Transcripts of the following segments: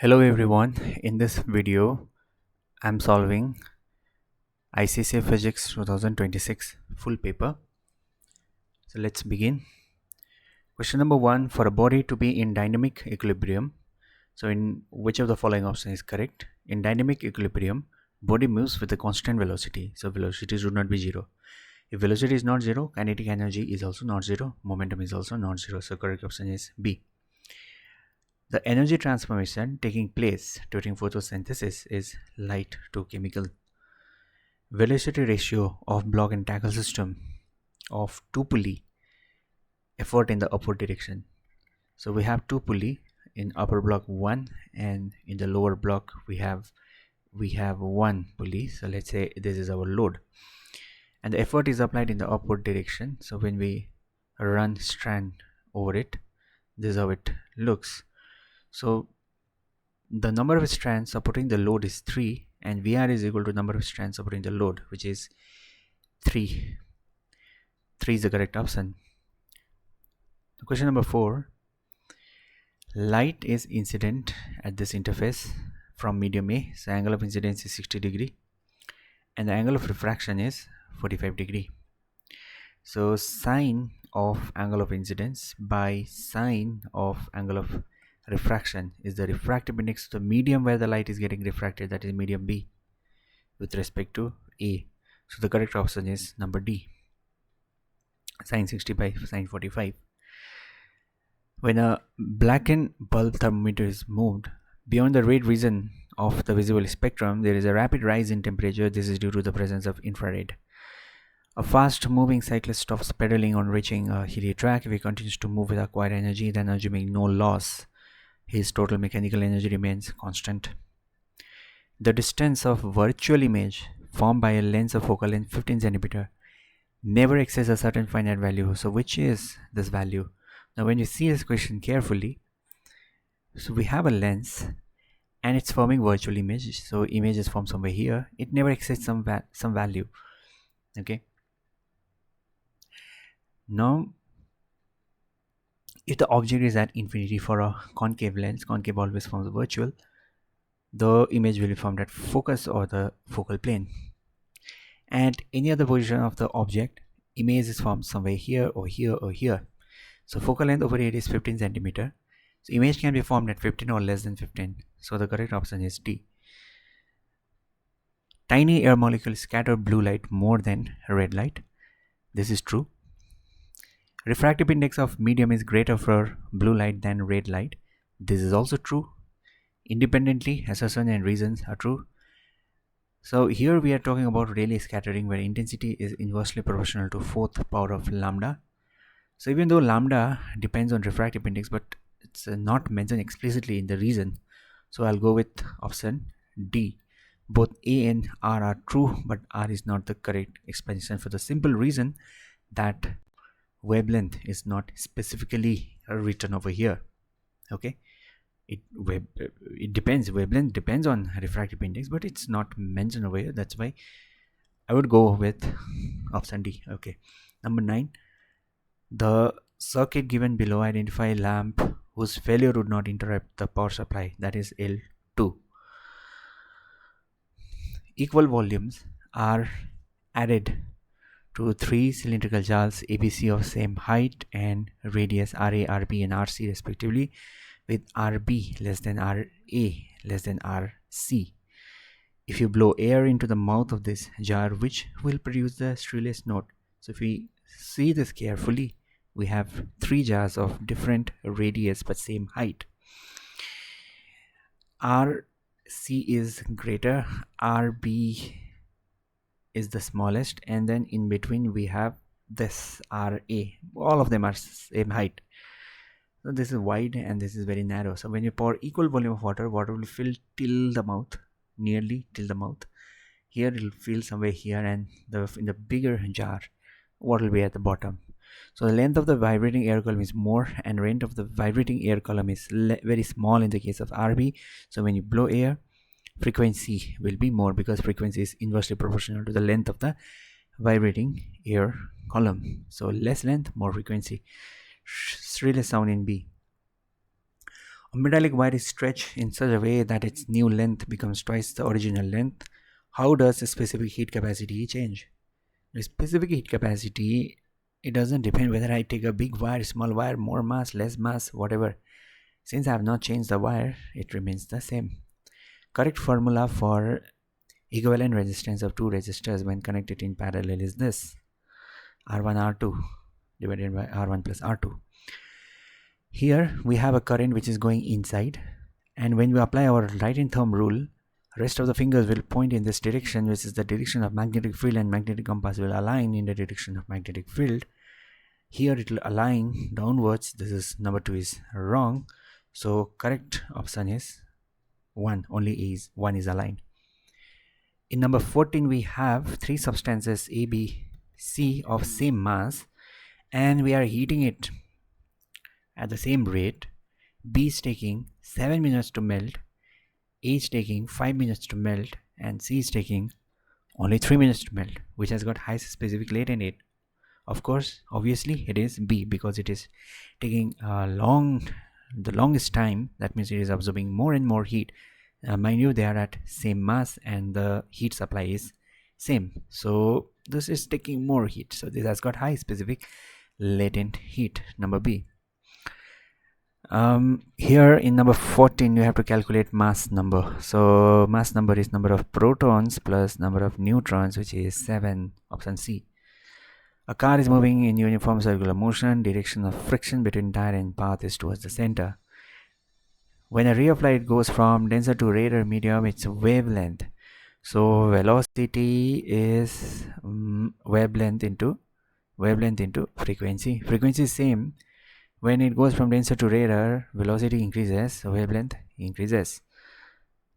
Hello everyone, in this video I'm solving Icse Physics 2026 full paper. So let's begin. Question number 1, for a body to be in dynamic equilibrium, so in which of the following option is correct? In dynamic equilibrium, body moves with a constant velocity, so velocity should not be zero. If velocity is not zero, kinetic energy is also not zero, momentum is also not zero, so correct option is B. The energy transformation taking place during photosynthesis is light to chemical. Velocity ratio of block and tackle system of two pulley effort in the upward direction. So we have two pulley in upper block 1 and in the lower block we have one pulley. So let's say this is our load and the effort is applied in the upward direction. So when we run strand over it, this is how it looks. So the number of strands supporting the load is 3 and VR is equal to number of strands supporting the load, which is 3. 3 is the correct option. Question number 4. Light is incident at this interface from medium A. So angle of incidence is 60 degree and the angle of refraction is 45 degree. So sine of angle of incidence by sine of angle of refraction is the refractive index of the medium where the light is getting refracted, that is medium B, with respect to A. So the correct option is number D, sine 60 by sine 45. When a blackened bulb thermometer is moved beyond the red region of the visible spectrum, there is a rapid rise in temperature. This is due to the presence of infrared. A fast moving cyclist stops pedaling on reaching a hilly track. If he continues to move with acquired energy, then assuming no loss, his total mechanical energy remains constant. The distance of virtual image formed by a lens of focal length 15 cm never exceeds a certain finite value. So which is this value? Now when you see this question carefully, so we have a lens and it's forming virtual image. So image is formed somewhere here. It never exceeds some value. Okay. Now if the object is at infinity for a concave lens, concave always forms virtual, the image will be formed at focus or the focal plane. At any other position of the object, image is formed somewhere here or here or here. So focal length over here is 15 cm. So image can be formed at 15 or less than 15. So the correct option is D. Tiny air molecules scatter blue light more than red light. This is true. Refractive index of medium is greater for blue light than red light. This is also true. Independently, assertion and reasons are true. So here we are talking about Rayleigh scattering, where intensity is inversely proportional to 4th power of lambda. So even though lambda depends on refractive index, but it's not mentioned explicitly in the reason, so I'll go with option D. Both A and R are true, but R is not the correct explanation for the simple reason that wavelength is not specifically written over here. Okay, it depends, wavelength depends on refractive index, but it's not mentioned over here. That's why I would go with option D. Okay, number 9. The circuit given below identify a lamp whose failure would not interrupt the power supply, that is L2. Equal volumes are added to 3 cylindrical jars ABC of same height and radius RA, RB and RC respectively, with RB less than RA less than RC. If you blow air into the mouth of this jar, which will produce the shrillest note? So if we see this carefully, we have 3 jars of different radius but same height. RC is greater, RB is the smallest, and then in between we have this RA. All of them are same height. So this is wide and this is very narrow. So when you pour equal volume of water, water will fill till the mouth, nearly till the mouth. Here it will fill somewhere here, and in the bigger jar, water will be at the bottom. So the length of the vibrating air column is more, and length of the vibrating air column is very small in the case of RB. So when you blow air, frequency will be more because frequency is inversely proportional to the length of the vibrating air column. So less length, more frequency. Shrillest sound in B. A metallic wire is stretched in such a way that its new length becomes twice the original length. How does the specific heat capacity change? The specific heat capacity, it doesn't depend whether I take a big wire, small wire, more mass, less mass, whatever. Since I have not changed the wire, it remains the same. Correct formula for equivalent resistance of two resistors when connected in parallel is this: R1 R2 divided by R1 plus R2. Here we have a current which is going inside, and when we apply our right hand thumb rule, rest of the fingers will point in this direction, which is the direction of magnetic field, and magnetic compass will align in the direction of magnetic field. Here it will align downwards. This is number 2 is wrong, so correct option is 1. Only is 1 is aligned. In number 14 we have three substances A, B, C of same mass, and we are heating it at the same rate. B is taking 7 minutes to melt, A is taking 5 minutes to melt, and C is taking only 3 minutes to melt. Which has got highest specific rate in it? Of course, obviously it is B, because it is taking the longest time. That means it is absorbing more and more heat. Mind you, they are at same mass and the heat supply is same, so this is taking more heat, so this has got high specific latent heat, number B. Here in number 14 you have to calculate mass number. So mass number is number of protons plus number of neutrons, which is 7, option C. A car is moving in uniform circular motion. Direction of friction between tire and path is towards the center. When a ray of light goes from denser to rarer medium, its wavelength. So velocity is wavelength into frequency. Frequency is same. When it goes from denser to rarer, velocity increases, so wavelength increases.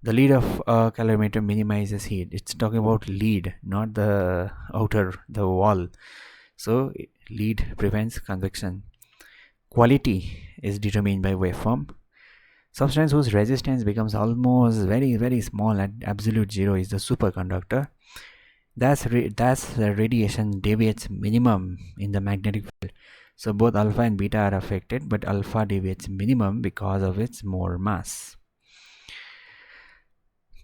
The lead of a calorimeter minimizes heat. It's talking about lead, not the wall. So lead prevents convection. Quality is determined by waveform. Substance whose resistance becomes almost very, very small at absolute zero is the superconductor. That's the radiation deviates minimum in the magnetic field. So both alpha and beta are affected, but alpha deviates minimum because of its more mass.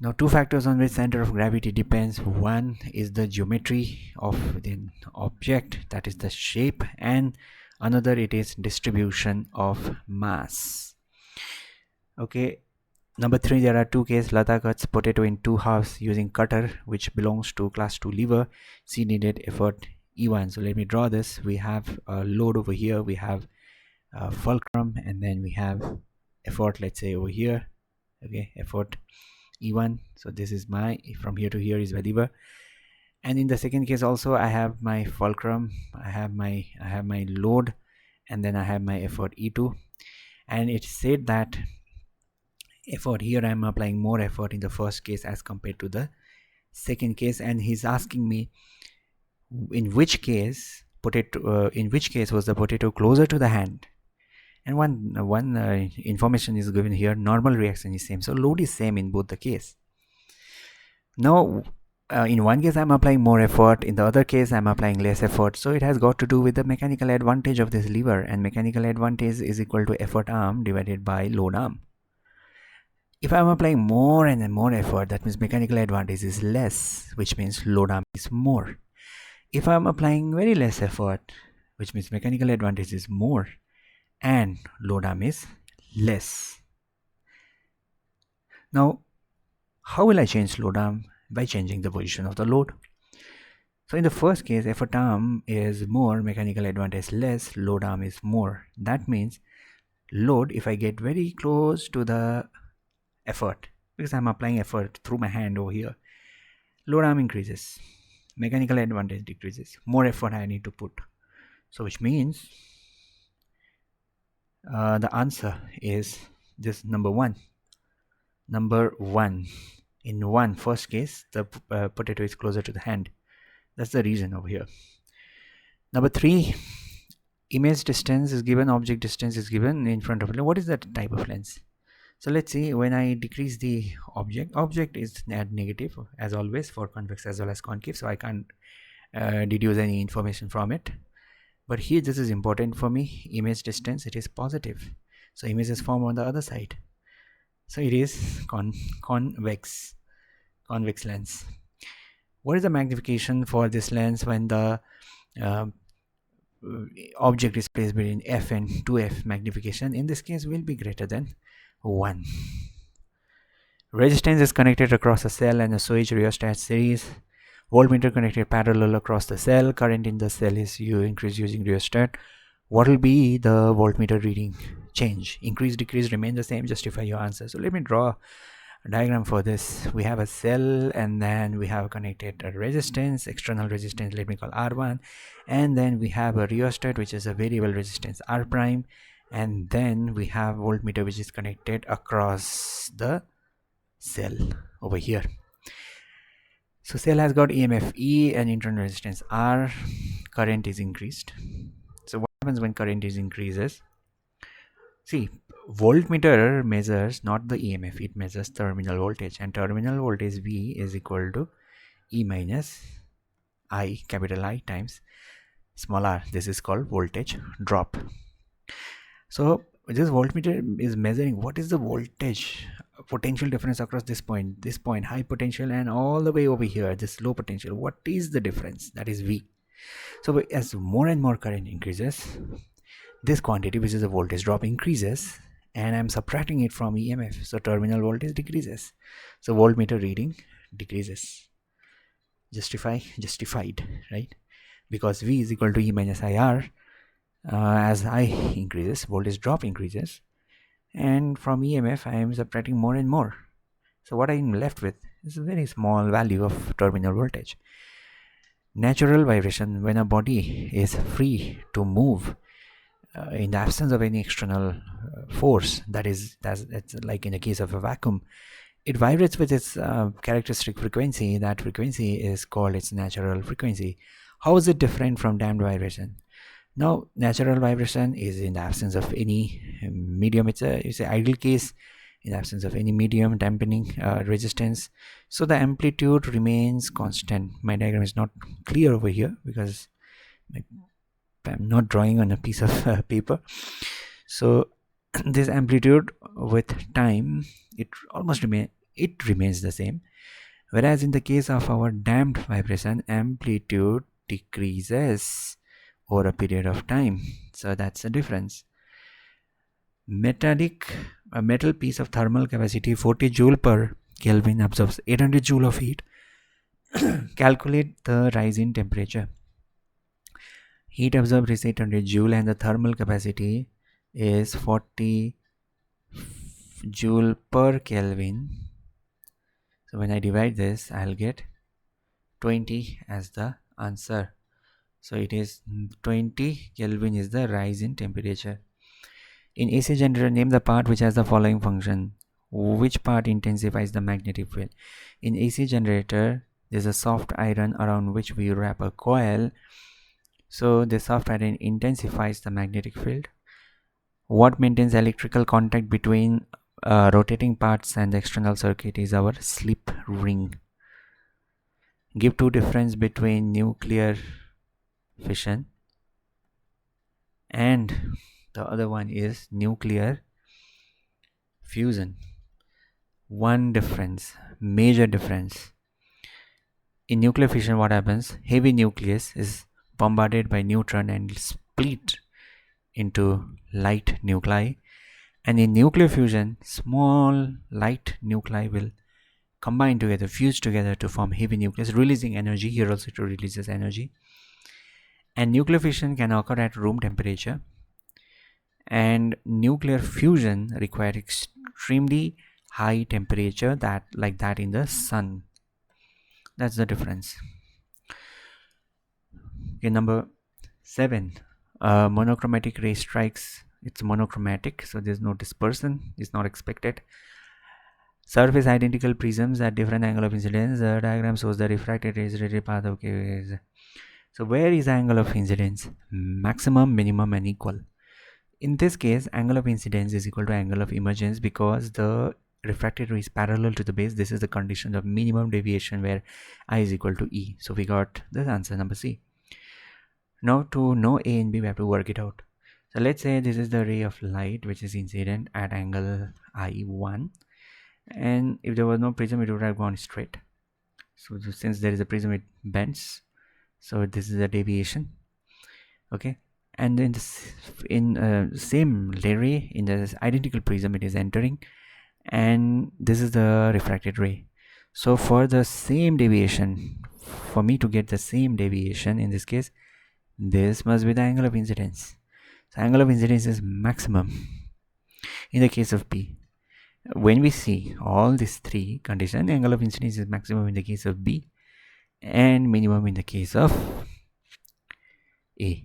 Now, two factors on which center of gravity depends. One is the geometry of the object, that is the shape, and another it is distribution of mass. Okay, number 3, there are two cases. Lata cuts potato in two halves using cutter, which belongs to class 2 lever. C needed effort E1. So let me draw this. We have a load over here, we have fulcrum, and then we have effort, let's say over here. Okay, effort E1. So this is my, from here to here is the lever. And in the second case also, I have my fulcrum, I have my load, and then I have my effort E2. And it said that effort here, I am applying more effort in the first case as compared to the second case, and he's asking me in which case was the potato closer to the hand. And one information is given here. Normal reaction is same, so load is same in both the case. Now in one case I'm applying more effort, in the other case I'm applying less effort, so it has got to do with the mechanical advantage of this lever, and mechanical advantage is equal to effort arm divided by load arm. If I'm applying more and more effort, that means mechanical advantage is less, which means load arm is more. If I'm applying very less effort, which means mechanical advantage is more and load arm is less. Now, how will I change load arm? By changing the position of the load. So in the first case, effort arm is more, mechanical advantage less, load arm is more. That means load, if I get very close to the effort, because I'm applying effort through my hand over here, load arm increases, mechanical advantage decreases, more effort I need to put. So which means the answer is this number 1. In first case, the potato is closer to the hand. That's the reason over here. Number 3, image distance is given, object distance is given in front of it. What is that type of lens? So let's see, when I decrease the object is at negative as always for convex as well as concave, so I can't deduce any information from it. But here this is important for me, image distance, it is positive, so image is formed on the other side. So it is convex lens. What is the magnification for this lens when the uh, object is placed between f and 2f? Magnification in this case will be greater than 1. Resistance is connected across a cell and a switch rheostat series. Voltmeter connected parallel across the cell. Current in the cell is increased using rheostat. What will be the voltmeter reading change? Increase, decrease, remain the same? Justify your answer. So let me draw a diagram for this. We have a cell and then we have connected a resistance, external resistance, let me call R1, and then we have a rheostat which is a variable resistance R prime, and then we have voltmeter which is connected across the cell over here. So cell has got EMF E and internal resistance R. Current is increased. So what happens when current is increases? See, voltmeter measures not the EMF, it measures terminal voltage, and terminal voltage V is equal to E minus I, capital I, times small r. This is called voltage drop. So this voltmeter is measuring what is the voltage potential difference across this point high potential, and all the way over here this low potential. What is the difference? That is V. So as more and more current increases, this quantity, which is the voltage drop, increases, and I'm subtracting it from EMF, so terminal voltage decreases, so voltmeter reading decreases. Justified, right? Because V is equal to E minus IR. As I increases, voltage drop increases, and from EMF I am subtracting more and more. So what I'm left with is a very small value of terminal voltage. Natural vibration, when a body is free to move in the absence of any external force, that's like in the case of a vacuum, it vibrates with its characteristic frequency. That frequency is called its natural frequency. How is it different from damped vibration? Now, natural vibration is in the absence of any medium. It's an ideal case, in the absence of any medium dampening resistance. So the amplitude remains constant. My diagram is not clear over here because I'm not drawing on a piece of paper. So this amplitude with time, it remains the same. Whereas in the case of our damped vibration, amplitude decreases over a period of time. So that's the difference. A metal piece of thermal capacity 40 joule per Kelvin absorbs 800 joule of heat. Calculate the rise in temperature. Heat absorbed is 800 joule and the thermal capacity is 40 joule per Kelvin. So when I divide this, I'll get 20 as the answer. So it is 20 Kelvin is the rise in temperature. In AC generator, name the part which has the following function. Which part intensifies the magnetic field? In AC generator, there's a soft iron around which we wrap a coil. So the soft iron intensifies the magnetic field. What maintains electrical contact between rotating parts and the external circuit is our slip ring. Give two difference between nuclear fission and the other one is nuclear fusion. One difference, major difference. In nuclear fission, what happens? Heavy nucleus is bombarded by neutron and split into light nuclei. And in nuclear fusion, small light nuclei will combine together, fuse together to form heavy nucleus, releasing energy. Here also it releases energy. And nuclear fission can occur at room temperature. And nuclear fusion requires extremely high temperature, like that in the sun. That's the difference. Okay, number 7. Monochromatic ray strikes. It's monochromatic, so there's no dispersion. It's not expected. Surface identical prisms at different angle of incidence. The diagram shows the refracted rays related path. Okay, so where is the angle of incidence? Maximum, minimum, and equal. In this case, angle of incidence is equal to angle of emergence because the refracted ray is parallel to the base. This is the condition of minimum deviation where I is equal to E. So we got the answer number C. Now to know A and B, we have to work it out. So let's say this is the ray of light which is incident at angle I1. and if there was no prism, it would have gone straight. So since there is a prism, it bends. So this is a deviation. Okay, and in this, in same ray, in the identical prism, it is entering, and this is the refracted ray. So for the same deviation, for me to get the same deviation, in this case, this must be the angle of incidence. So angle of incidence is maximum in the case of B. When we see all these three conditions, angle of incidence is maximum in the case of B and minimum in the case of A.